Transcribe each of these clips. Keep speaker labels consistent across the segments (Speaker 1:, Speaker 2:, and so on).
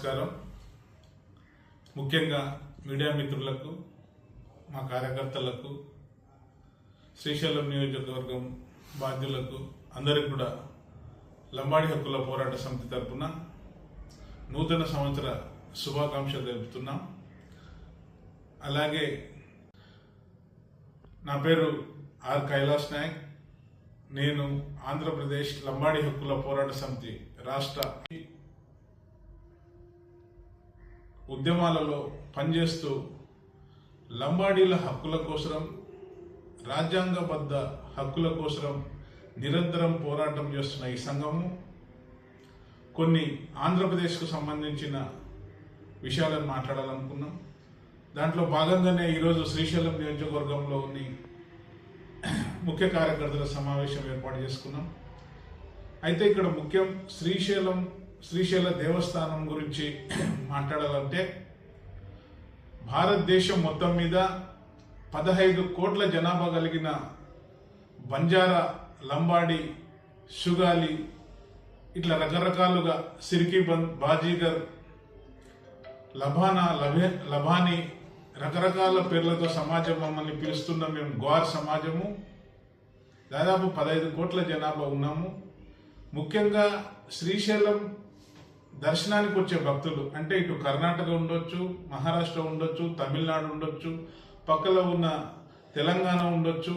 Speaker 1: నమస్కారం. ముఖ్యంగా మీడియా మిత్రులకు, మా కార్యకర్తలకు, శ్రీశైలం నియోజకవర్గం బాధ్యులకు అందరికీ కూడా లంబాడి హక్కుల పోరాట సమితి తరఫున నూతన సంవత్సర శుభాకాంక్షలు తెలుపుతున్నాం. అలాగే నా పేరు ఆర్ కైలాస్ నాయక్. నేను ఆంధ్రప్రదేశ్ లంబాడి హక్కుల పోరాట సమితి రాష్ట్ర ఉద్యమాలలో పనిచేస్తూ లంబాడీల హక్కుల కోసం, రాజ్యాంగబద్ధ హక్కుల కోసం నిరంతరం పోరాటం చేస్తున్న ఈ సంఘము కొన్ని ఆంధ్రప్రదేశ్కు సంబంధించిన విషయాలను మాట్లాడాలనుకున్నాం. దాంట్లో భాగంగానే ఈరోజు శ్రీశైలం నియోజకవర్గంలోని ముఖ్య కార్యకర్తల సమావేశం ఏర్పాటు చేసుకున్నాం. అయితే ఇక్కడ ముఖ్యం శ్రీశైల దేవస్థానం గురించి మాట్లాడాలంటే భారతదేశం మొత్తం మీద 15 కోట్ల జనాభా కలిగిన బంజారా, లంబాడి, సుగాలి ఇట్లా రకరకాలుగా సిరికిబంద్, బాజీగర్, లభాని రకరకాల పేర్లతో సమాజం మమ్మల్ని పిలుస్తున్నాం. మేము గ్వార్ సమాజము. దాదాపు 15 కోట్ల జనాభా ఉన్నాము. ముఖ్యంగా శ్రీశైలం దర్శనానికి వచ్చే భక్తులు అంటే ఇటు కర్ణాటక ఉండొచ్చు, మహారాష్ట్ర ఉండొచ్చు, తమిళనాడు ఉండొచ్చు, పక్కలో ఉన్న తెలంగాణ ఉండొచ్చు,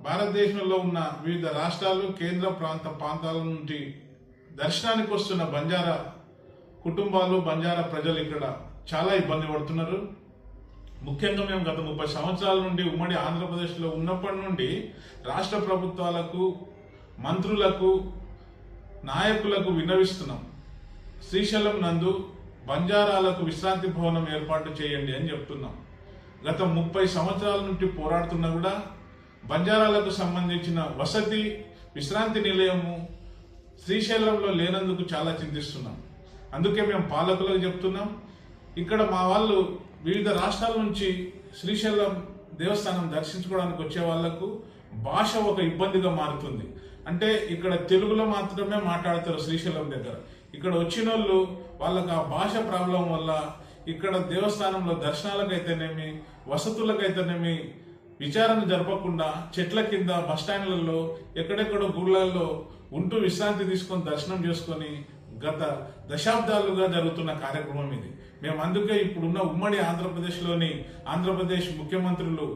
Speaker 1: భారతదేశంలో ఉన్న వివిధ రాష్ట్రాలు, కేంద్ర ప్రాంతాల నుండి దర్శనానికి వస్తున్న బంజారా కుటుంబాలు, బంజారా ప్రజలు ఇక్కడ చాలా ఇబ్బంది పడుతున్నారు. ముఖ్యంగా మేము గత 30 సంవత్సరాల నుండి ఉమ్మడి ఆంధ్రప్రదేశ్లో ఉన్నప్పటి నుండి రాష్ట్ర ప్రభుత్వాలకు, మంత్రులకు, నాయకులకు విన్నవిస్తున్నాం. శ్రీశైలం నందు బంజారాలకు విశ్రాంతి భవనం ఏర్పాటు చేయండి అని చెప్తున్నాం. గత 30 సంవత్సరాల నుండి పోరాడుతున్నా కూడా బంజారాలకు సంబంధించిన వసతి, విశ్రాంతి నిలయము శ్రీశైలంలో లేనందుకు చాలా చింతిస్తున్నాం. అందుకే మేము పాలకులకు చెప్తున్నాం, ఇక్కడ మా వాళ్ళు వివిధ రాష్ట్రాల నుంచి శ్రీశైలం దేవస్థానం దర్శించుకోవడానికి వచ్చే వాళ్లకు భాష ఒక ఇబ్బందిగా మారుతుంది. అంటే ఇక్కడ తెలుగులో మాత్రమే మాట్లాడతారు శ్రీశైలం దగ్గర. ఇక్కడ వచ్చిన వాళ్ళకి ఆ భాష ప్రాబ్లం వల్ల ఇక్కడ దేవస్థానంలో దర్శనాలకైతేనేమి, వసతులకైతేనేమి విచారణ జరపకుండా చెట్ల కింద, బస్టాండ్లలో, ఎక్కడెక్కడో గుళ్ళల్లో ఉంటూ విశ్రాంతి తీసుకొని దర్శనం చేసుకొని గత దశాబ్దాలుగా జరుగుతున్న కార్యక్రమం ఇది. మేము అందుకే ఇప్పుడున్న ఉమ్మడి ఆంధ్రప్రదేశ్లోని ఆంధ్రప్రదేశ్ ముఖ్యమంత్రులు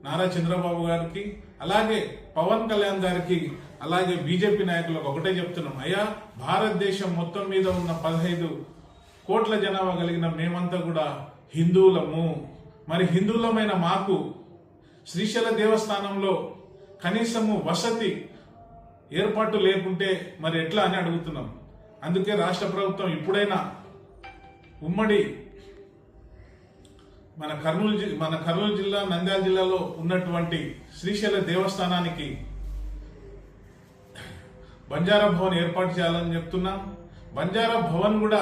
Speaker 1: నారా చంద్రబాబు గారికి, అలాగే పవన్ కళ్యాణ్ గారికి, అలాగే బీజేపీ నాయకులకు ఒకటే చెప్తున్నాం, అయ్యా భారతదేశం మొత్తం మీద ఉన్న 15 కోట్ల జనాభా కలిగిన మేమంతా కూడా హిందువులము. మరి హిందువులమైన మాకు శ్రీశైల దేవస్థానంలో కనీసము వసతి ఏర్పాటు లేకుంటే మరి ఎట్లా అని అడుగుతున్నాం. అందుకే రాష్ట్ర ప్రభుత్వం ఇప్పుడైనా ఉమ్మడి మన కర్నూలు జిల్లా, నంద్యాల జిల్లాలో ఉన్నటువంటి శ్రీశైల దేవస్థానానికి బంజారా భవన్ ఏర్పాటు చేయాలని చెప్తున్నాం. బంజారా భవన్ కూడా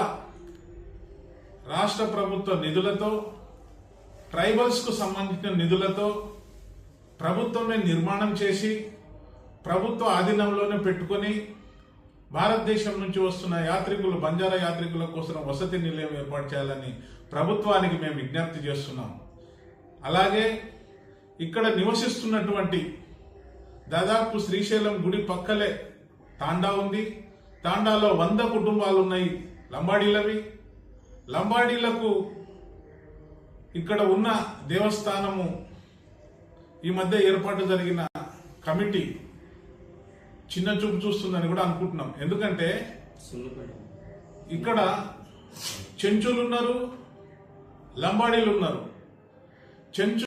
Speaker 1: రాష్ట్ర ప్రభుత్వ నిధులతో, ట్రైబల్స్ కు సంబంధించిన నిధులతో ప్రభుత్వమే నిర్మాణం చేసి ప్రభుత్వ ఆధీనంలోనే పెట్టుకొని భారతదేశం నుంచి వస్తున్న యాత్రికులు, బంజారా యాత్రికుల కోసం వసతి నిలయం ఏర్పాటు చేయాలని ప్రభుత్వానికి మేము విజ్ఞప్తి చేస్తున్నాం. అలాగే ఇక్కడ నివసిస్తున్నటువంటి దాదాపు శ్రీశైలం గుడి పక్కలే తాండా ఉంది. తాండాలో 100 కుటుంబాలు ఉన్నాయి లంబాడీలవి. లంబాడీలకు ఇక్కడ ఉన్న దేవస్థానము ఈ మధ్య ఏర్పాటు జరిగిన కమిటీ చిన్న చూపు చూస్తుందని కూడా అనుకుంటున్నాం. ఎందుకంటే ఇక్కడ చెంచులు ఉన్నారు, లంబాడీలు ఉన్నారు. చెంచు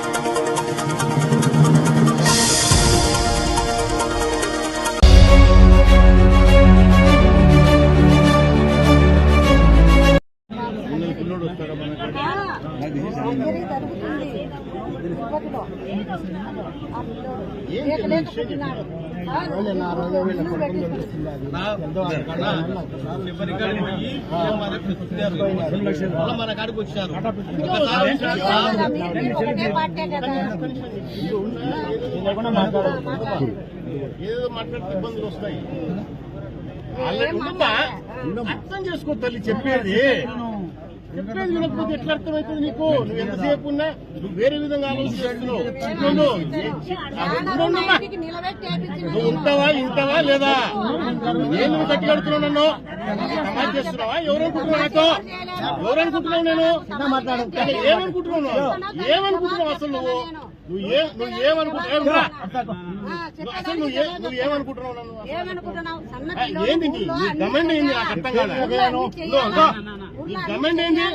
Speaker 2: మన కాడికి వచ్చారు. ఏదో మాట్లాడితే ఇబ్బందులు వస్తాయి. అర్థం చేసుకో తల్లి చెప్పేది. చెప్పేది వినకపోతే ఎట్లా అర్థమవుతుంది నీకు? నువ్వు ఎంతసేపు ఉన్నా నువ్వు వేరే విధంగా ఆలోచిస్తున్నావు. నువ్వు ఉంటావా ఇంటావా లేదా? నేను నువ్వు గట్టి కడుతున్నావు, నన్ను సమాజ్ చేస్తున్నావా? ఎవరనుకుంటున్నావు నాతో? ఎవరనుకుంటున్నావు? నేను ఏమనుకుంటున్నావు? ఏమనుకుంటున్నావు అసలు నువ్వు? నువ్వేమనుకుంటున్నావు? అసలు నువ్వు ఏమనుకుంటున్నావు నన్ను? ఏంది నీ గమెంట్ ఏంది? నాకు అర్థం కాదు. నీ గమెంట్ ఏంది?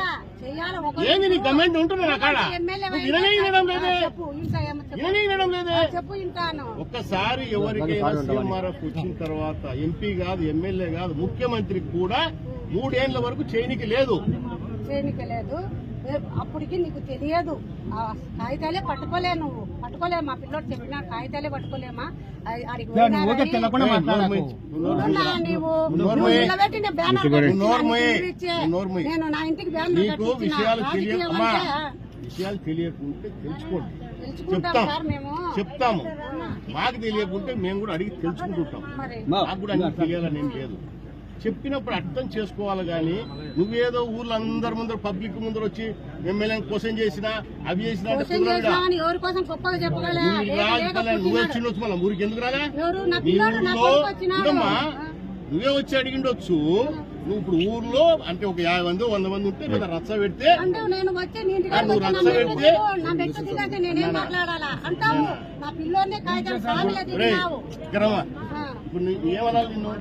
Speaker 2: ఏంది నీ గమెంట్ ఉంటున్నా నా కాడ? వినడం లేదే, వినడం లేదే. ఒక్కసారి ఎవరికైనా సీఎంఆర్ఎఫ్ వచ్చిన తర్వాత ఎంపీ కాదు, ఎమ్మెల్యే కాదు, ముఖ్యమంత్రికి కూడా 3 ఏళ్ల వరకు చేయనికి లేదు.
Speaker 3: అప్పటికి నీకు తెలియదు. కాగితాలే పట్టుకోలే, నువ్వు పట్టుకోలే. మా పిల్లోడు చెప్పిన కాగితాలే పట్టుకోలేమా? నేను నా ఇంటికి
Speaker 2: విషయాలు తెలియకుంటే తెలుసుకోండి, చెప్తాము. మాకు తెలియకుంటే మేము కూడా అడిగి తెలుసుకుంటుంటాం. మాకు కూడా అన్ని తెలియాలని ఏం లేదు. చెప్పినప్పుడు అర్థం చేసుకోవాలి. కానీ నువ్వేదో ఊర్లో అందరి ముందర పబ్లిక్ ముందర వచ్చి ఎమ్మెల్యే క్వశ్చన్ చేసినా అవి చేసినా నువ్వే వచ్చిండొచ్చు. మళ్ళీ ఊరికి ఎందుకు రాగా? నువ్వే వచ్చి అడిగిండొచ్చు. నువ్వు ఇప్పుడు ఊర్లో అంటే ఒక 50 మంది 100 మంది ఉంటే లేదా రచ్చ పెడితే నువ్వు రచ్చ పెడితే ఇప్పుడు ఏమనాలి నిన్ను?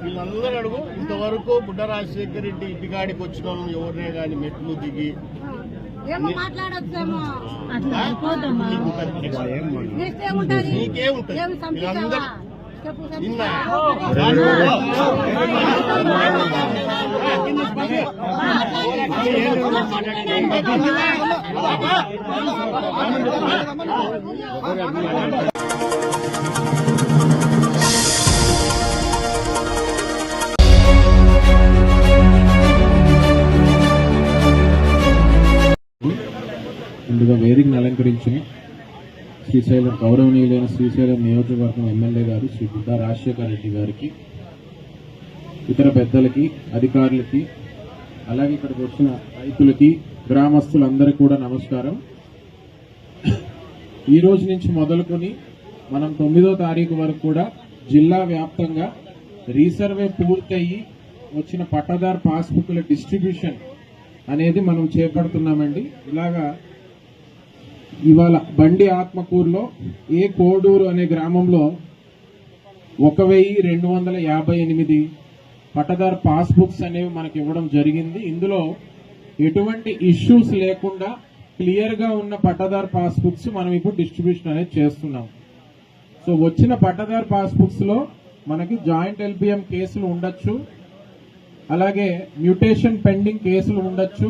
Speaker 2: వీళ్ళందరూ అడుగు. ఇంతవరకు బుడ్డ రాజశేఖర రెడ్డి ఇంటికాడికి వచ్చిన వాళ్ళు ఎవరినే కానీ మెట్లు దిగి నీకే ఉంటుంది. వీళ్ళందరూ నిన్న
Speaker 4: ముందుగా వేదికను అలంకరించి శ్రీశైలం గౌరవనీయులైన శ్రీశైలం నియోజకవర్గం ఎమ్మెల్యే గారు శ్రీ బుడ్డ రాజశేఖర రెడ్డి గారికి, ఇతర పెద్దలకి, అధికారులకి, అలాగే ఇక్కడికి వచ్చిన రైతులకి, గ్రామస్తులందరికీ కూడా నమస్కారం. ఈ రోజు నుంచి మొదలుకొని మనం 9వ తారీఖు వరకు కూడా జిల్లా వ్యాప్తంగా రీసర్వే పూర్తయి వచ్చిన పట్టాదారు పాస్బుక్ల డిస్ట్రిబ్యూషన్ అనేది మనం చేపడుతున్నామండి. ఇలాగా ఇవాళ బండి ఆత్మకూరులో ఏ కోడూరు అనే గ్రామంలో 1258 పట్టదారు పాస్బుక్స్ అనేవి మనకి ఇవ్వడం జరిగింది. ఇందులో ఎటువంటి ఇష్యూస్ లేకుండా క్లియర్ గా ఉన్న పట్టదారు పాస్బుక్స్ మనం ఇప్పుడు డిస్ట్రిబ్యూషన్ అనేది చేస్తున్నాం. సో వచ్చిన పట్టదారు పాస్బుక్స్ లో మనకి జాయింట్ ఎల్పిఎం కేసులు ఉండొచ్చు, అలాగే మ్యూటేషన్ పెండింగ్ కేసులు ఉండొచ్చు,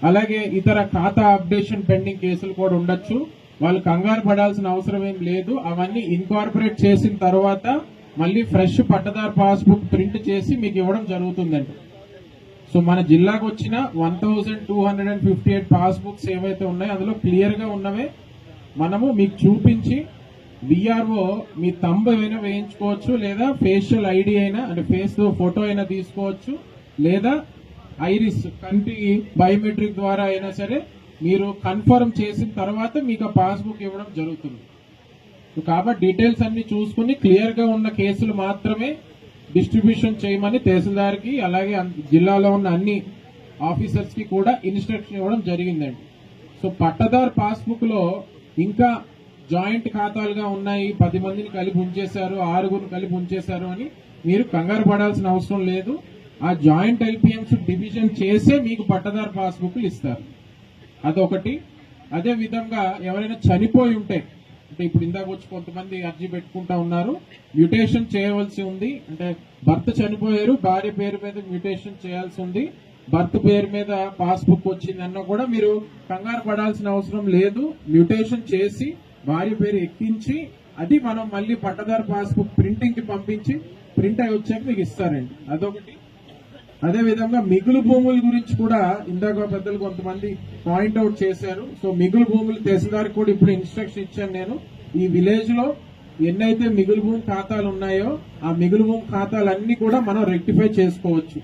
Speaker 4: అలాగే ఇతర ఖాతా అప్డేషన్ పెండింగ్ కేసులు కూడా ఉండొచ్చు. వాళ్ళు కంగారు పడాల్సిన అవసరం ఏం లేదు. అవన్నీ ఇన్కార్పొరేట్ చేసిన తర్వాత మళ్ళీ ఫ్రెష్ పట్టదారు పాస్బుక్ ప్రింట్ చేసి మీకు ఇవ్వడం జరుగుతుందండి. సో మన జిల్లాకు వచ్చిన 1258 పాస్బుక్స్ ఏవైతే ఉన్నాయో అందులో క్లియర్ గా ఉన్నవే మనము మీకు చూపించి విఆర్ఓ మీ తంబ్ అయినా వేయించుకోవచ్చు, లేదా ఫేషియల్ ఐడి అయినా అంటే ఫేస్ ఫోటో అయినా తీసుకోవచ్చు, లేదా ఐరిస్ కంటి బయోమెట్రిక్ ద్వారా అయినా సరే మీరు కన్ఫర్మ్ చేసిన తర్వాత మీకు ఆ పాస్బుక్ ఇవ్వడం జరుగుతుంది. కాబట్టి డీటెయిల్స్ అన్ని చూసుకుని క్లియర్ గా ఉన్న కేసులు మాత్రమే డిస్ట్రిబ్యూషన్ చేయమని తహసీల్దార్ కి అలాగే జిల్లాలో ఉన్న అన్ని ఆఫీసర్స్ కి కూడా ఇన్స్ట్రక్షన్ ఇవ్వడం జరిగిందండి. సో పట్టదార్ పాస్బుక్ లో ఇంకా జాయింట్ ఖాతాలుగా ఉన్నాయి, 10 మందిని కలిపి ఉంచేశారు, 6గురు కలిపి ఉంచేశారు అని మీరు కంగారు పడాల్సిన అవసరం లేదు. ఆ జాయింట్ ఎల్పిఎంస్ డివిజన్ చేసే మీకు పట్టదారు పాస్బుక్లు ఇస్తారు. అదొకటి. అదే విధంగా ఎవరైనా చనిపోయి ఉంటే అంటే ఇప్పుడు ఇందాక వచ్చి కొంతమంది అర్జీ పెట్టుకుంటా ఉన్నారు, మ్యూటేషన్ చేయవలసి ఉంది. అంటే భర్త చనిపోయారు, భార్య పేరు మీద మ్యూటేషన్ చేయాల్సి ఉంది, భర్త పేరు మీద పాస్బుక్ వచ్చిందన్నా కూడా మీరు కంగారు పడాల్సిన అవసరం లేదు. మ్యూటేషన్ చేసి భార్య పేరు ఎక్కించి అది మనం మళ్ళీ పట్టదారు పాస్బుక్ ప్రింటింగ్ కి పంపించి ప్రింట్ అయి వచ్చాక మీకు ఇస్తారండి. అదొకటి. అదే విధంగా మిగులు భూముల గురించి కూడా ఇందాక పెద్దలు కొంతమంది పాయింట్అవుట్ చేశారు. సో మిగులు భూములు తహసీల్దార్ కూడా ఇప్పుడు ఇన్స్ట్రక్షన్ ఇచ్చాను నేను. ఈ విలేజ్ లో ఎన్నైతే మిగులు భూమి ఖాతాలు ఉన్నాయో ఆ మిగులు భూమి ఖాతాలన్నీ కూడా మనం రెక్టిఫై చేసుకోవచ్చు.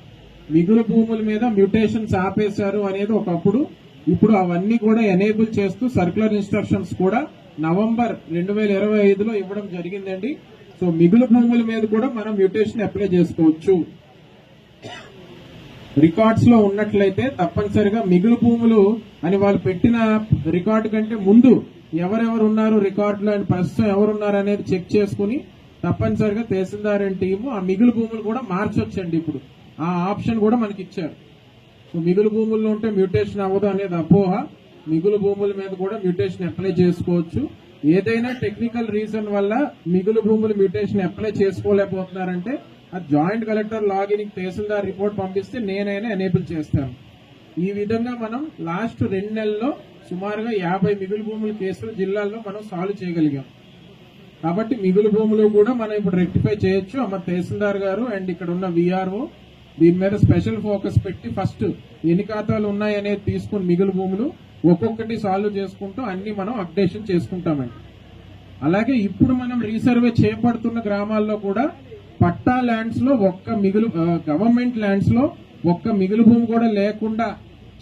Speaker 4: మిగులు భూముల మీద మ్యూటేషన్స్ ఆపేశారు అనేది ఒకప్పుడు. ఇప్పుడు అవన్నీ కూడా ఎనేబుల్ చేస్తూ సర్క్యులర్ ఇన్స్ట్రక్షన్స్ కూడా నవంబర్ 2025లో ఇవ్వడం జరిగిందండి. సో మిగులు భూముల మీద కూడా మనం మ్యూటేషన్ అప్లై చేసుకోవచ్చు. రికార్డ్స్ లో ఉన్నట్లయితే తప్పనిసరిగా మిగులు భూములు అని వాళ్ళు పెట్టిన రికార్డు కంటే ముందు ఎవరెవరు ఉన్నారు రికార్డులో అని ప్రస్తుతం ఎవరున్నారు అనేది చెక్ చేసుకుని తప్పనిసరిగా తహసీల్దార్ అండ్ టీము ఆ మిగులు భూములు కూడా మార్చొచ్చండి. ఇప్పుడు ఆ ఆప్షన్ కూడా మనకి ఇచ్చారు. సో మిగులు భూముల్లో ఉంటే మ్యూటేషన్ అవ్వదు అనేది అపోహ. మిగులు భూముల మీద కూడా మ్యూటేషన్ అప్లై చేసుకోవచ్చు. ఏదైనా టెక్నికల్ రీజన్ వల్ల మిగులు భూములు మ్యూటేషన్ అప్లై చేసుకోలేకపోతున్నారంటే ఆ జాయింట్ కలెక్టర్ లాగిన్ తహసీల్దార్ రిపోర్ట్ పంపిస్తే నేనైనా ఎనేబుల్ చేస్తాను. ఈ విధంగా మనం లాస్ట్ 2 నెలల్లో సుమారుగా 50 మిగులు భూముల కేసులు జిల్లాల్లో మనం సాల్వ్ చేయగలిగాం. కాబట్టి మిగులు భూములు కూడా మనం ఇప్పుడు రెక్టిఫై చేయొచ్చు. అమ్మ తహసీల్దార్ గారు అండ్ ఇక్కడ ఉన్న విఆర్ఓ దీని మీద స్పెషల్ ఫోకస్ పెట్టి ఫస్ట్ ఎన్ని ఖాతాలు ఉన్నాయనేది తీసుకుని మిగులు భూములు ఒక్కొక్కటి సాల్వ్ చేసుకుంటూ అన్ని మనం అప్డేషన్ చేసుకుంటామండి. అలాగే ఇప్పుడు మనం రీసర్వే చేపడుతున్న గ్రామాల్లో కూడా పట్టా ల్యాండ్స్ లో గవర్నమెంట్ ల్యాండ్స్ లో ఒక్క మిగులు భూమి కూడా లేకుండా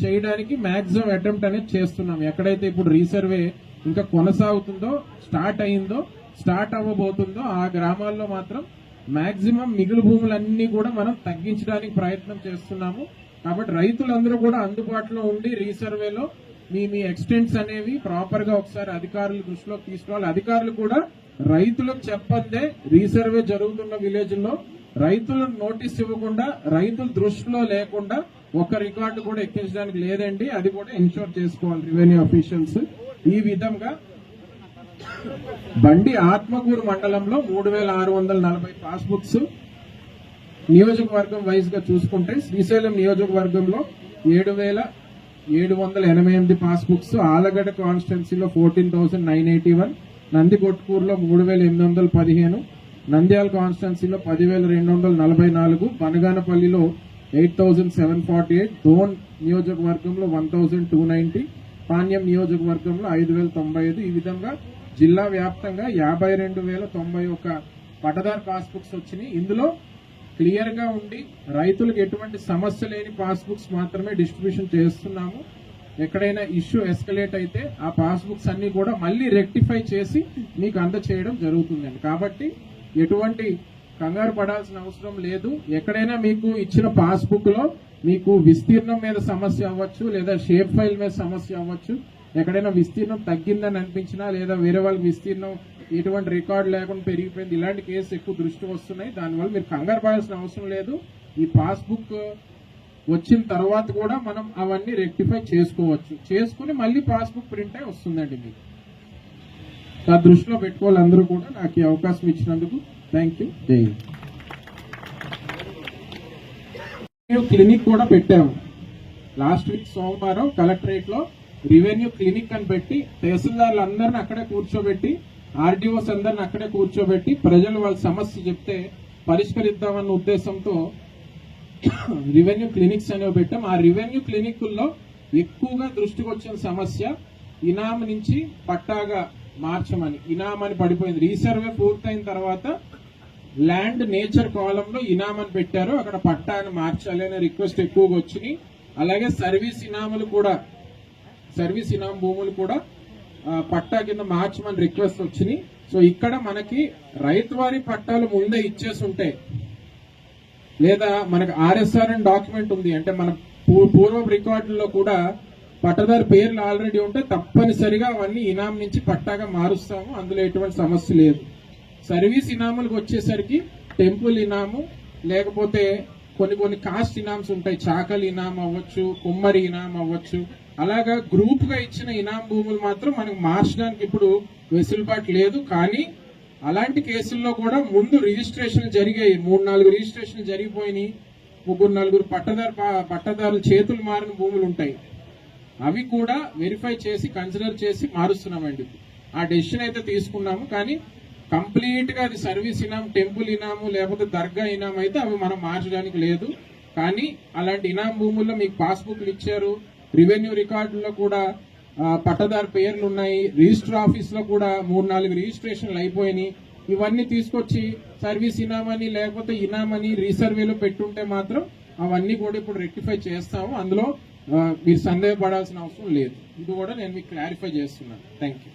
Speaker 4: చేయడానికి మాక్సిమం అటెంప్ట్ అనేది చేస్తున్నాం. ఎక్కడైతే ఇప్పుడు రీసర్వే ఇంకా కొనసాగుతుందో స్టార్ట్ అవ్వబోతుందో ఆ గ్రామాల్లో మాత్రం మాక్సిమం మిగులు భూములన్నీ కూడా మనం తగ్గించడానికి ప్రయత్నం చేస్తున్నాము. కాబట్టి రైతులందరూ కూడా అందుబాటులో ఉండి రీసర్వేలో మీ ఎక్స్టెంట్స్ అనేవి ప్రాపర్ గా ఒకసారి అధికారుల దృష్టిలోకి తీసుకోవాలి. అధికారులు కూడా రైతులకు చెప్పందే రీసర్వే జరుగుతున్న విలేజ్ లో రైతులకు నోటీస్ ఇవ్వకుండా రైతుల దృష్టిలో లేకుండా ఒక రికార్డు కూడా ఎక్కించడానికి లేదండి. అది కూడా ఇన్షూర్ చేసుకోవాలి రెవెన్యూ అఫీషియల్స్. ఈ విధంగా బండి ఆత్మకూరు మండలంలో 3640 పాస్బుక్స్ నియోజకవర్గం వైజ్ గా చూసుకుంటే శ్రీశైలం నియోజకవర్గంలో 7788 పాస్బుక్స్, ఆలగడ్డ కాన్స్టిట్యున్సీలో 14,981, నందికొట్కూరులో 3815, నంద్యాల కాన్స్టిట్యున్సీలో 10,244, బనగానపల్లిలో 8,748, ధోన్ నియోజకవర్గంలో 1,290, పాణ్యం నియోజకవర్గంలో 5,095. ఈ విధంగా జిల్లా వ్యాప్తంగా 52,091 పట్టదారు పాస్బుక్స్ వచ్చినాయి. ఇందులో క్లియర్ గా ఉండి రైతులకు ఎటువంటి సమస్య లేని పాస్బుక్స్ మాత్రమే డిస్ట్రిబ్యూషన్ చేస్తున్నాము. ఎక్కడైనా ఇష్యూ ఎస్కలేట్ అయితే ఆ పాస్బుక్స్ అన్ని కూడా మళ్ళీ రెక్టిఫై చేసి మీకు అందచేయడం జరుగుతుందండి. కాబట్టి ఎటువంటి కంగారు పడాల్సిన అవసరం లేదు. ఎక్కడైనా మీకు ఇచ్చిన పాస్బుక్ లో మీకు విస్తీర్ణం మీద సమస్య అవ్వచ్చు, లేదా షేప్ ఫైల్ మీద సమస్య అవ్వచ్చు. ఎక్కడైనా విస్తీర్ణం తగ్గిందని అనిపించినా, లేదా వేరే వాళ్ళకి విస్తీర్ణం ఎటువంటి రికార్డు లేకుండా పెరిగిపోయింది, ఇలాంటి కేసు ఎక్కువ దృష్టి వస్తున్నాయి. దానివల్ల మీరు కంగారు పడాల్సిన అవసరం లేదు. ఈ పాస్బుక్ వచ్చిన తర్వాత కూడా మనం అవన్నీ రెక్టిఫై చేసుకోవచ్చు. చేసుకుని మళ్ళీ పాస్బుక్ ప్రింట్ అయి వస్తుందండి మీకు. ఆ దృష్టిలో పెట్టుకోవాలి అందరూ కూడా. నాకు ఈ అవకాశం ఇచ్చినందుకు థ్యాంక్ యూ. జై హింద్. క్లినిక్ కూడా పెట్టాము. లాస్ట్ వీక్ సోమవారం కలెక్టరేట్ లో రెవెన్యూ క్లినిక్ అని పెట్టి తహసీల్దార్లు అందరిని అక్కడే కూర్చోబెట్టి, ఆర్డీఓస్ అందరిని అక్కడే కూర్చోబెట్టి ప్రజలు వాళ్ళ సమస్య చెప్తే పరిష్కరిద్దామన్న ఉద్దేశంతో రెవెన్యూ క్లినిక్స్ అనేవి పెట్టాం. ఆ రెవెన్యూ క్లినిక్ల్లో ఎక్కువగా దృష్టికి వచ్చిన సమస్య ఇనాం నుంచి పట్టాగా మార్చమని. ఇనాం అని పడిపోయింది. రీసర్వే పూర్తయిన తర్వాత ల్యాండ్ నేచర్ కాలంలో ఇనాం అని పెట్టారు, అక్కడ పట్టా అని మార్చాలి అనే రిక్వెస్ట్ ఎక్కువగా వచ్చినాయి. అలాగే సర్వీస్ ఇనాం భూములు కూడా పట్టా కింద మార్చమని రిక్వెస్ట్ వచ్చినాయి. సో ఇక్కడ మనకి రైతువారి పట్టాలు ముందే ఇచ్చేసి ఉంటాయి, లేదా మనకు ఆర్ఎస్ఆర్ అని డాక్యుమెంట్ ఉంది అంటే మన పూర్వ రికార్డుల్లో కూడా పట్టదారు పేర్లు ఆల్రెడీ ఉంటే తప్పనిసరిగా అవన్నీ ఇనాం నుంచి పట్టాగా మారుస్తాము. అందులో ఎటువంటి సమస్య లేదు. సర్వీస్ ఇనాములకు వచ్చేసరికి టెంపుల్ ఇనాము, లేకపోతే కొన్ని కాస్ట్ ఇనామ్స్ ఉంటాయి. చాకలి ఇనాం అవ్వచ్చు, కుమ్మరి ఇనాం అవ్వచ్చు. అలాగా గ్రూప్ గా ఇచ్చిన ఇనాం భూములు మాత్రం మనకు మార్చడానికి ఇప్పుడు వెసులుబాటు లేదు. కానీ అలాంటి కేసుల్లో కూడా ముందు రిజిస్ట్రేషన్ జరిగాయి. 3-4 రిజిస్ట్రేషన్లు జరిగిపోయినాయి. 3-4 పట్టదారులు చేతులు మారిన భూములు ఉంటాయి. అవి కూడా వెరిఫై చేసి కన్సిడర్ చేసి మారుస్తున్నామండి. ఆ డెసిషన్ అయితే తీసుకున్నాము. కానీ కంప్లీట్ గా అది సర్వీస్ ఇనాం, టెంపుల్ ఇనాము, లేకపోతే దర్గా ఇనాం అయితే అవి మనం మార్చడానికి లేదు. కానీ అలాంటి ఇనాం భూముల్లో మీకు పాస్బుక్లు ఇచ్చారు, రెవెన్యూ రికార్డుల్లో కూడా పట్టదారు పేర్లు ఉన్నాయి, రిజిస్టర్ ఆఫీస్ లో కూడా 3-4 రిజిస్ట్రేషన్లు అయిపోయినాయి. ఇవన్నీ తీసుకొచ్చి సర్వీస్ ఇనామని లేకపోతే ఇనామని రీసర్వేలో పెట్టుంటే మాత్రం అవన్నీ కూడా ఇప్పుడు రెక్టిఫై చేస్తాము. అందులో మీరు సందేహపడాల్సిన అవసరం లేదు. ఇది కూడా నేను మీకు క్లారిఫై చేస్తున్నాను. Thank you.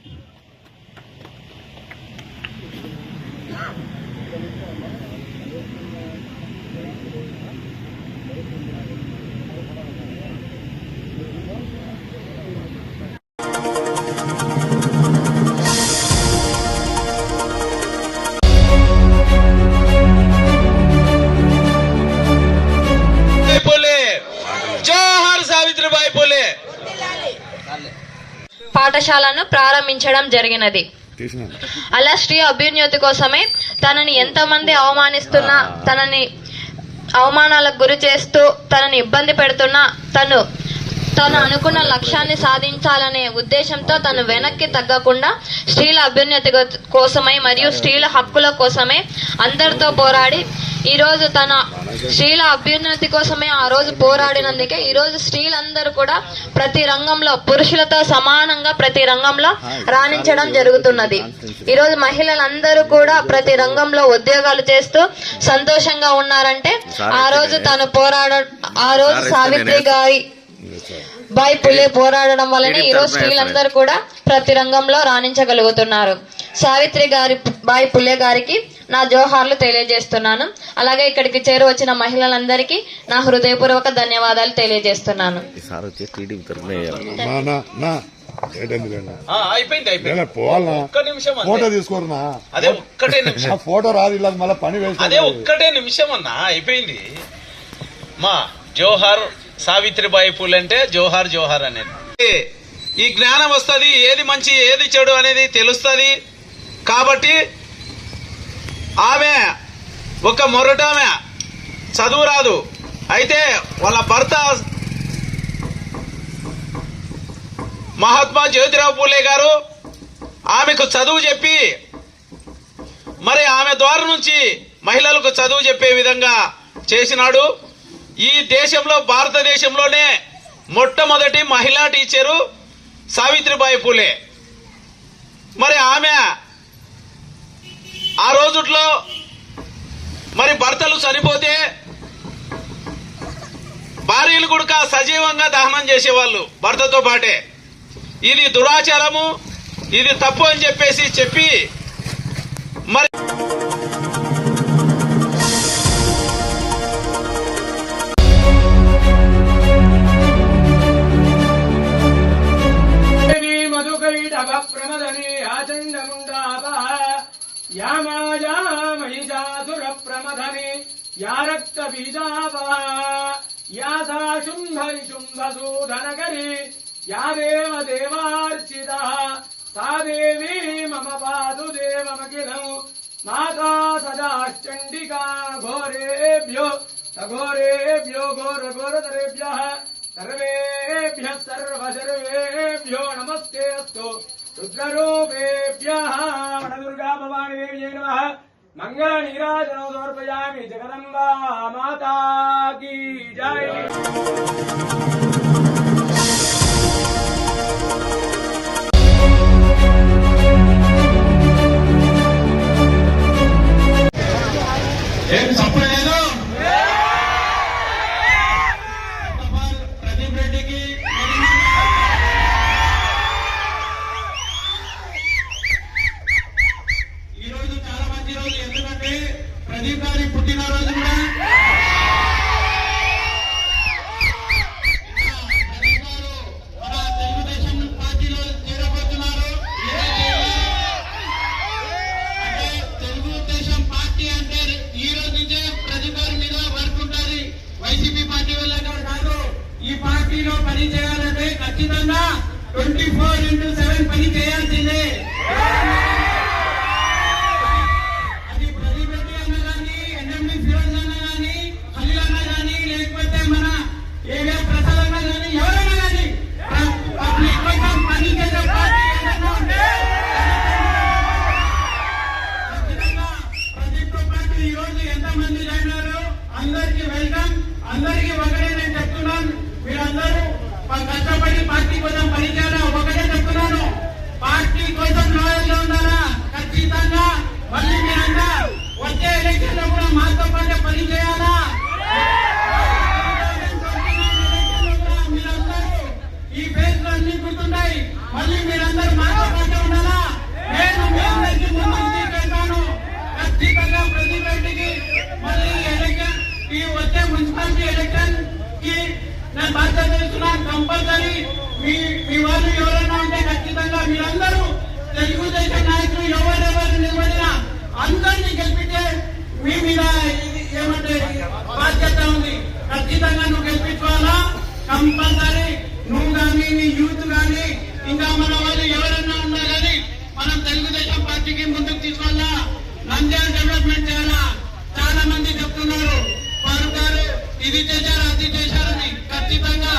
Speaker 5: పాఠశాలను ప్రారంభించడం జరిగినది. అలా స్త్రీ అభ్యున్నతి కోసమే తనని ఎంతమంది అవమానిస్తున్నా, తనని అవమానాలకు గురి చేస్తూ తనని ఇబ్బంది పెడుతున్నా తను అనుకున్న లక్ష్యాన్ని సాధించాలనే ఉద్దేశంతో తను వెనక్కి తగ్గకుండా స్త్రీల అభ్యున్నతి కోసమై మరియు స్త్రీల హక్కుల కోసమే అందరితో పోరాడి ఈ రోజు తన స్త్రీల అభ్యున్నతి కోసమే ఆ రోజు పోరాడినందుకే ఈ రోజు స్త్రీలందరూ కూడా ప్రతి రంగంలో పురుషులతో సమానంగా ప్రతి రంగంలో రాణించడం జరుగుతున్నది. ఈ రోజు మహిళలందరూ కూడా ప్రతి రంగంలో ఉద్యోగాలు చేస్తూ సంతోషంగా ఉన్నారంటే ఆ రోజు సావిత్రి బాయి పులే పోరాడడం వల్లనే ఈ రోజు స్త్రీలందరూ కూడా ప్రతి రంగంలో రాణించగలుగుతున్నారు. సావిత్రి బాయి పులే గారికి నా జోహార్లు తెలియజేస్తున్నాను. అలాగే ఇక్కడికి చేరువచ్చిన మహిళలందరికీ నా హృదయపూర్వక ధన్యవాదాలు తెలియజేస్తున్నాను.
Speaker 6: ఫోటో తీసుకోరునా? అదే ఒక్కటే నిమిషం ఫోటో రాదు, ఇలా మళ్ళీ పని వేసి అదే ఒక్కటే నిమిషం అన్నా అయిపోయింది. మా జోహార్ సావిత్రిబాయి పూలే అంటే జోహార్ జోహార్ అనేది ఈ జ్ఞానం వస్తుంది, ఏది మంచి ఏది చెడు అనేది తెలుస్తుంది. కాబట్టి ఆమె ఒక మొరటామె, చదువు రాదు. అయితే వాళ్ళ భర్త మహాత్మా జ్యోతిరావు పూలే గారు ఆమెకు చదువు చెప్పి మరి ఆమె ద్వారా నుంచి మహిళలకు చదువు చెప్పే విధంగా చేసినాడు. ఈ దేశంలో భారతదేశంలోనే మొట్టమొదటి మహిళా టీచరు సావిత్రిబాయి పూలే. మరి ఆమె ఆ రోజుట్లో మరి భర్తలు చనిపోతే భార్యలు కూడా సజీవంగా దహనం చేసేవాళ్ళు భర్తతో పాటే. ఇది దురాచారము, ఇది తప్పు అని చెప్పి మరి
Speaker 4: ప్రమదని యామాయామహిషాసుర ప్రమదని యా రక్త బీజాపా యా సా శుంభరి శుంభసూదనకరి యా దేవ దేవార్చిత సా దేవీ మమ పాదు దేవమఖిలం మాతా సదాశ్చండికా ఘోరేభ్యో సఘోరేభ్యో ఘోర ఘోరతరేభ్యః సర్వేభ్యః సర్వేభ్యో నమస్తే అస్తు రుద్రరూపేభ్యః వనదుర్గా భవానీ దేవ్యై నమః. మంగళ నీరాజనం సమర్పయామి. జగదంబా మాతా కీ జై.
Speaker 1: ఏం చెప్పలేదు ప్రదీప్ రెడ్డికి. ఈ రోజు చాలా మంచి రోజు, ఎందుకంటే ప్రదీప్ గారి పుట్టినరోజు కూడా. ప్రదీప్ గారు మన తెలుగుదేశం పార్టీలో చేరబోతున్నారు. అంటే తెలుగుదేశం పార్టీ అంటే ఈ రోజు నుంచే ప్రదీప్ గారి మీద వర్క్ ఉంటుంది. వైసీపీ పార్టీ వల్ల కాదు. ఈ పార్టీలో పని చేయాలంటే ఖచ్చితంగా 24/7 పని చేయాల్సిందే. అది ప్రదీప్ రెడ్డి అన్న కానీ, ఎన్ఎండి ఫిరోజ్ అన్న కానీ, ఖలీల్ అన్న కానీ, లేకపోతే మన ఏరియా ప్రసాద్ అన్న కానీ, ఎవరైనా కానీ పబ్లిక్ కోసం పని చేసే పార్టీ ఏదైనా ఉంటే ఖచ్చితంగా ప్రదీప్ తో పాటు ఈ రోజు ఎంతమంది జాయిన్ అయ్యారు అందరికీ వెల్కమ్. అందరికీ ఒకటే నేను చెప్తున్నాను, మీరందరూ కష్టపడి పార్టీ కోసం పనిచేయాలి. ఒకటే చెప్తున్నాను, పార్టీ కోసం లాయర్గా ఉండాలి.
Speaker 7: ఈ వచ్చే మున్సిపాలిటీ ఎలక్షన్ కి నేను బాధ్యత చేస్తున్నాను. కంపల్సరీ మీ వాళ్ళు ఎవరైనా ఉంటే ఖచ్చితంగా మీరందరూ తెలుగుదేశం నాయకులు ఎవరెవరు నిలబడినా అందరినీ గెలిపించే మీ మీద ఏమంటే బాధ్యత ఉంది. ఖచ్చితంగా నువ్వు గెలిపించుకోవాలా. కంపల్సరీ నువ్వు కానీ నీ యూత్ కానీ ఇంకా మన వాళ్ళు ఎవరైనా ఉన్నా కానీ మనం తెలుగుదేశం పార్టీకి ముందుకు తీసుకోవాలా. నంద్యాల డెవలప్మెంట్ చేయాలా. చాలా మంది చెప్తున్నారు ఫారూక్ గారు ఇది చేశారు అది చేశారని. ఖచ్చితంగా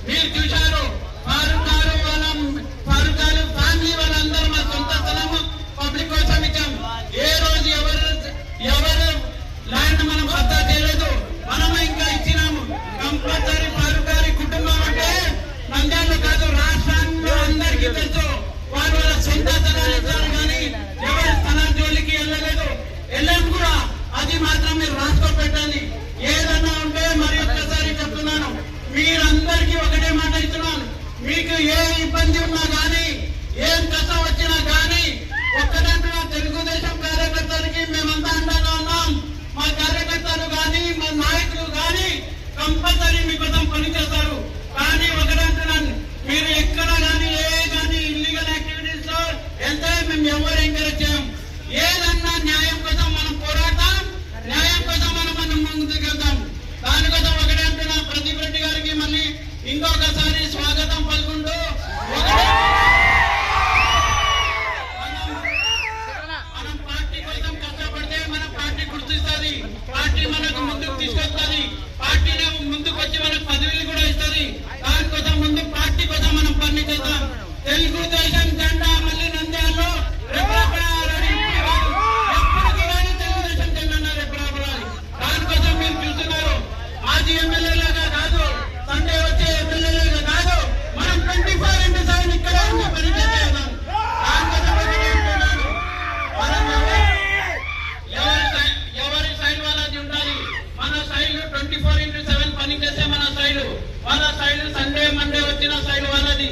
Speaker 7: మీరు చూశారు ఫారూక్ గారు ఫ్యామిలీ వాళ్ళందరూ మా సొంత స్థలము పబ్లిక్ కోసం ఇచ్చాం. ఏ రోజు ఎవరు ల్యాండ్ మనం హత్య చేయలేదు, మనమే ఇంకా ఇచ్చినాము. కంపల్సరీ ఫారూక్ గారి కుటుంబం అంటే నంద్యాలలో కాదు రాష్ట్రంలో అందరికీ తెలుసు. వారు వాళ్ళ సొంత స్థలాలు ఇచ్చారు కానీ ఎవరి స్థలాల జోలికి వెళ్ళలేదు. వెళ్ళాము కూడా. అది మాత్రం మీరు రాసుకో పెట్టండి. ఏదన్నా ఉంటే మరి ఒక్కసారి చెప్తున్నాను, మీరందరికీ ఒకటే మాట ఇస్తున్నాను. మీకు ఏ ఇబ్బంది ఉన్నా కానీ ఏం కష్టం వచ్చినా కానీ ఒక్కడంటున్నా తెలుగుదేశం కార్యకర్తలకి మేమంతా అండగా ఉన్నాం. మా కార్యకర్తలు కానీ మా నాయకులు కానీ కంపల్సరీ మీకోసం పనిచేస్తారు. కానీ ఒకడంటున్నాను, మీరు ఎక్కడ కానీ ఇల్లీగల్ యాక్టివిటీస్ లో వెళ్తే మేము ఎవరు ఎంకరేజ్ చేయం. ఏదన్నా న్యాయం కోసం మనం పోరాడతాం, న్యాయం కోసం మనం ముందుకు వెళ్తాం. దానికోసం ఒకటే అంటున్నా, ప్రదీప్ రెడ్డి గారికి మళ్ళీ ఇంకొకసారి స్వాగతం పలుకుంటూ మనం పార్టీ కోసం కష్టపడితే మన పార్టీ గుర్తిస్తుంది, పార్టీ మనకు ముందుకు తీసుకొస్తుంది, పార్టీని ముందుకు వచ్చి మనకు పదవులు కూడా ఇస్తుంది. దానికోసం ముందు పార్టీ కోసం మనం పని చేద్దాం. తెలుగుదేశం జెండా మళ్ళీ నంద్యాలలో రెపరెపలాడాలి. ఎప్పటికీ కానీ తెలుగుదేశం జెండా రెపరెపలాడాలి. దానికోసం మీరు చూస్తున్నారు. మాజీ ఎమ్మెల్యేలాగా కాదు, సండే వచ్చే ఎమ్మెల్యేలాగా కాదు, మనం 24/7 ఇక్కడ ఉండి పని చేసేద్దాం. దానికోసం అంటున్నాను, మనం ఎవరి సైడ్ వాళ్ళది ఉండాలి. మన సైడ్ 24/7 పని చేసే మన సైడ్. వాళ్ళ సైడ్ సండే మండే వచ్చిన సైడ్ వాళ్ళది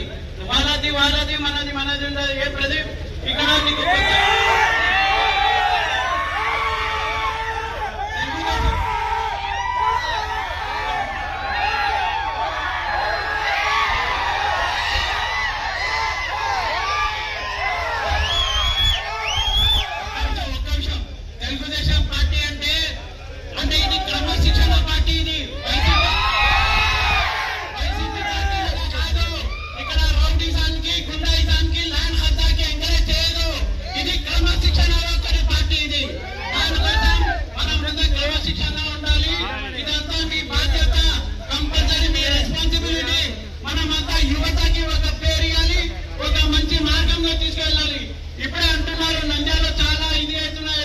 Speaker 7: మనది ఉండదు. ఏ ప్రదీప్ ఇక్కడ నీకు తెలుగుదేశం పార్టీ అంటే ఇది క్రమశిక్షణ పార్టీ. ఇది వైసీపీ పార్టీ కాదు. ఇక్కడ రౌడీజానికి గుండాయిజానికి ల్యాండ్ హత్యాకి ఎంకరేజ్ చేయదు. ఇది క్రమశిక్షణ పార్టీ. ఇది దానికోసం మనం ముందు క్రమశిక్షణ ఉండాలి. ఇదంతా మీ బాధ్యత. కంపల్సరీ మీ రెస్పాన్సిబిలిటీ. మనమంతా యువతకి ఒక పేరు ఇవ్వాలి, ఒక మంచి మార్గంలో తీసుకెళ్ళాలి. ఇప్పుడే అంటున్నారు నంద్యాలలో చాలా ఇది అవుతున్నాయి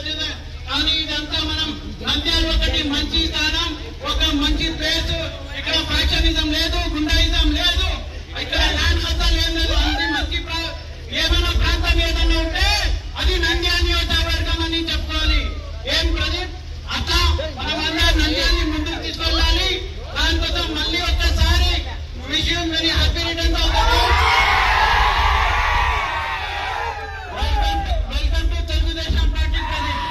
Speaker 7: కానీ ఇదంతా మనం నంద్యాల ఒకటి మంచి స్థానం, ఒక మంచి ప్లేస్. ఇక్కడ ఫ్యాక్షనిజం లేదు, గుండాయిజం లేదు, ఇక్కడ ల్యాండ్ హత్య లేదు. అది మంచి ఏమైనా ప్రాంతం ఏదైనా ఉంటే అది నంద్యాల నియోజకవర్గం అని చెప్పుకోవాలి. ఏం ప్రదీప్ అట్లా మనమందరం నంద్యాలని ముందుకు తీసుకెళ్ళాలి. దానికోసం మళ్ళీ ఒక్కసారి విషయం వెరీ హ్యాపీ రిటర్న్స్ అవుతారు. Welcome to Telugu Desam party Pradeep.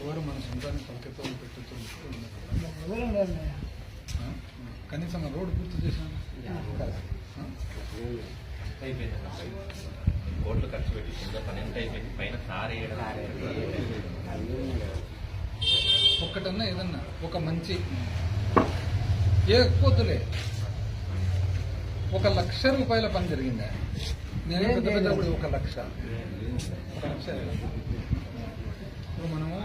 Speaker 8: ఎవరు మన సొంతాన్ని పలకతో కనీసం రోడ్డు పూర్తి చేశాను.
Speaker 9: కోట్లు ఖర్చు పెట్టి కింద పని ఎంత అయిపోయింది, పైన కారు
Speaker 8: ఒక్కటన్నా ఏదన్నా ఒక మంచి ఏ పొద్దులే 1,00,000 రూపాయల పని జరిగిందా? నేను పెద్ద పెద్ద 1,00,000 ఇప్పుడు మనము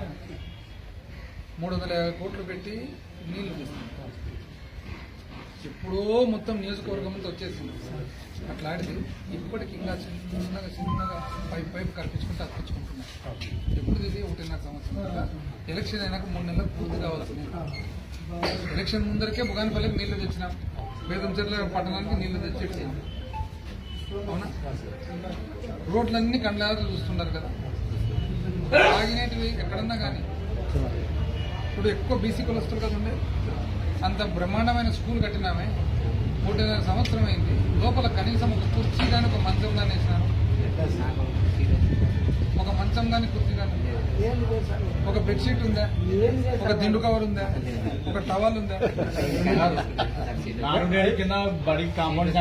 Speaker 8: 350 కోట్లు పెట్టి నీళ్లు తీసుకుంటాం. ఎప్పుడో మొత్తం నియోజకవర్గం అంతా వచ్చేసింది. అట్లాంటిది ఇప్పటికి ఇంకా చిన్నగా పైపు కల్పించుకుంటూ అర్పించుకుంటున్నాం. ఎప్పుడు ఇది 1.5 సంవత్సరం. ఎలక్షన్ అయినాక 3 నెలలకు పూర్తి కావాల్సింది. ఎలక్షన్ ముందరికే బుగానపల్లికి నీళ్లు తెచ్చినాం. బేదంచెర్ల పట్టణానికి నీళ్లు తెచ్చేసాం. అవునా? రోడ్లన్నీ కండ్లాగా చూస్తున్నారు కదా. తాగినవి ఎక్కడన్నా కానీ ఇప్పుడు ఎక్కువ బీసీ కులస్తులు కదా ఉండే, అంత బ్రహ్మాండమైన స్కూల్ కట్టినామే, 3.5 సంవత్సరం అయింది. లోపల కనీసం ఒక కుర్చీ కానీ ఒక మంచం కానీ వేసినారు, ఒక మంచం కానీ కుర్చీ కానీ, ఒక బెడ్షీట్ ఉందా, ఒక దిండు కవర్ ఉందా, ఒక టవల్ ఉందా?
Speaker 10: కింద బడి కాంపౌండ్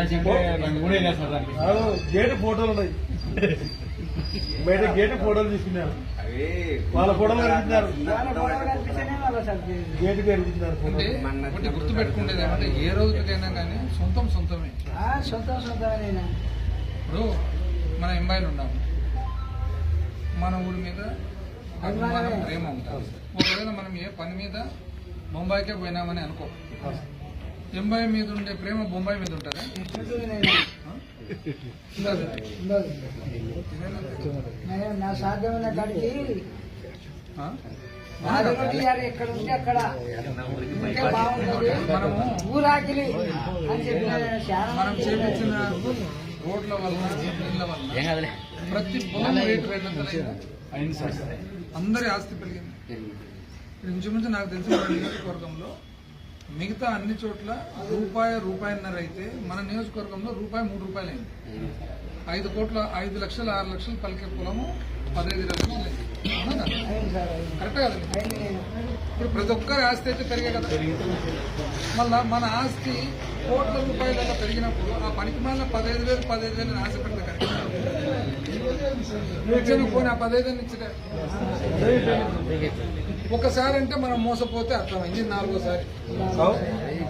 Speaker 10: గేట్ ఫోటోలు ఉన్నాయి, బయట గేట్ ఫోటోలు తీసుకున్నారు, వాళ్ళ ఫోటోలు కనిపించారు, గేట్ కనిపించారు.
Speaker 8: అంటే ఒకటి గుర్తు పెట్టుకునేది ఏమంటే ఏ రోజుకైనా కానీ సొంతమే. ఇప్పుడు మన ఎంబాయిలు ఉన్నాము, మన ఊరి మీద అభిమానం ప్రేమ ఉంటాం. ఒకవేళ మనం ఏ పని మీద బొంబాయికే పోయినామని అనుకో, ఎంబాయి మీద ఉండే ప్రేమ బొంబాయి మీద ఉంటుందా?
Speaker 2: నా సాధ్యమైన కాడికి ఎక్కడ ఉంటే అక్కడ
Speaker 8: మనము
Speaker 2: ఊరాకిలి అని చెప్పిన
Speaker 8: మనం చేపించిన రోడ్ల వల్ల నీళ్ళ వల్ల ప్రతి పొలం రేటు అయింది సార్. అందరి ఆస్తి పెరిగింది. ఇంచుమించు నాకు తెలిసిన మన నియోజకవర్గంలో మిగతా అన్ని చోట్ల రూపాయిన్నర అయితే మన నియోజకవర్గంలో ₹3 అయింది. 5 కోట్ల 5 లక్షలు 6 లక్షలు పలికే పొలము 15 లక్షలు లేదు. కరెక్ట్ కదా? ఇప్పుడు ప్రతి ఒక్కరి ఆస్తి అయితే పెరిగే కదా. మళ్ళా మన ఆస్తి కోట్ల రూపాయలలో పెరిగినప్పుడు ఆ పనికి మళ్ళీ 15,000 ఆశపడితే కరెక్ట్. పోనీ ఆ 15,000 ఇచ్చితే ఒకసారి అంటే మనం మోసపోతే అర్థమైంది, 4వసారి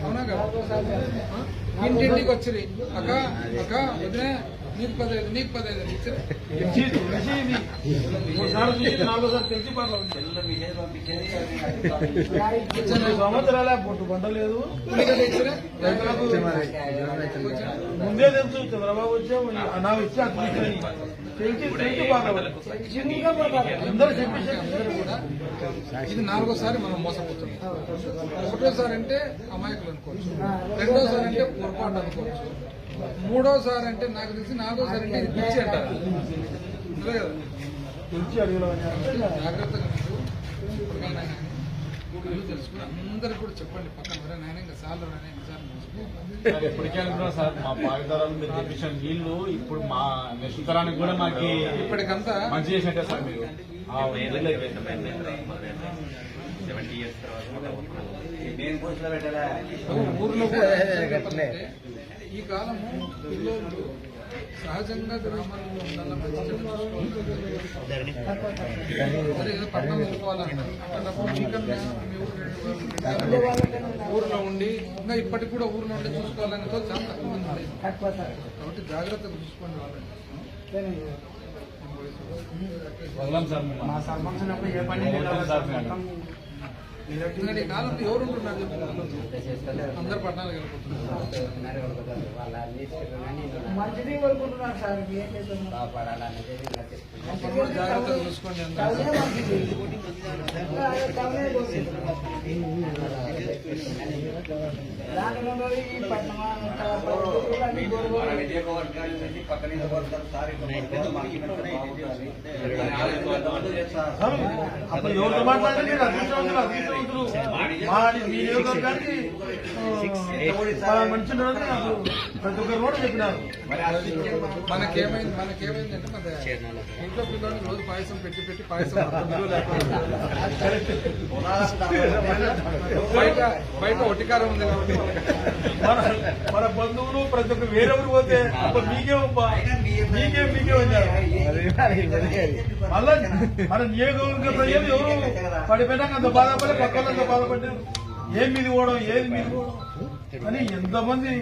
Speaker 8: అవునా కదా? ఇంటింటికి వచ్చి అక్క వదిలే నీకు 15 ఇచ్చారు.
Speaker 10: సంవత్సరాలే పొట్టు పంటలేదు, ముందే తెలుసు చంద్రబాబు వచ్చే నాకు ఇచ్చి అందరూ
Speaker 8: కూడా ఇది 4వసారి మనం మోసపోతున్నాం. 1వసారి అంటే అమాయకులు అనుకోవచ్చు, 2వసారి అంటే పొరపాటు అనుకోవచ్చు, 3వసారి అంటే నాకు తెలిసి 4వసారి అంటే ఇది పిచ్చి అంటారు కదా. జాగ్రత్తగా ఇప్పటికైనా కానీ తెలుసుకుని అందరికి కూడా చెప్పండి, పక్కన నాయన ఇంకా సార్లు
Speaker 10: ఎప్పటికైనా సార్ మా పాయిదారాలు మీరు తెప్పించిన నీళ్లు ఇప్పుడు మా నెక్స్ట్ తరానికి కూడా మాకు
Speaker 8: ఇప్పటికంతా
Speaker 10: మంచి చేసినట్టే సార్. మీరు
Speaker 9: 70 years తర్వాత
Speaker 8: ఊర్లో ఈ కాలము పిల్లలు సహజంగా గ్రామాల్లో ఉండాలని ఏదో పట్టణం వెళ్ళిపోవాలంటారు. అక్కడ మీకన్నా ఊర్లో ఉండి ఇంకా ఇప్పటికి కూడా ఊర్లో ఉండి చూసుకోవాలని చాలా తక్కువ మంది ఉన్నాయి. కాబట్టి జాగ్రత్తగా చూసుకోండి వాళ్ళని. ఎందుకంటే ఈ కాలంలో ఎవరు ఉంటున్నారు? అందరు పట్టణాలకు వెళ్ళిపోతున్నారు.
Speaker 2: మంచిది కోరుకుంటున్నాను సార్.
Speaker 8: జాగ్రత్తగా చూసుకోండి అందరూ.
Speaker 10: అప్పుడు ఎవరితో మాట్లాడండి, అదృష్టవంతులు మీ నియోజకవర్గానికి మంచి నాకు ప్రతి ఒక్కరు కూడా చెప్పినారు.
Speaker 8: మనకేమైందంటే మన ఇంట్లో పిల్లలకి రోజు పాయసం పెట్టి పాయసం బయట ఒటికారం ఉంది కాబట్టి
Speaker 10: మన బంధువులు ప్రతి ఒక్క వేరెవరు పోతే అప్పుడు మీకే వచ్చారు. మళ్ళా మన నియోజకవర్గ ప్రజలు ఎవరు పడిపోయినాక అంత బాధపడి పక్కన అంత బాధపడ్డారు. ఏం మీది పోవడం, ఏది మీది పోవడం అని ఎంతమంది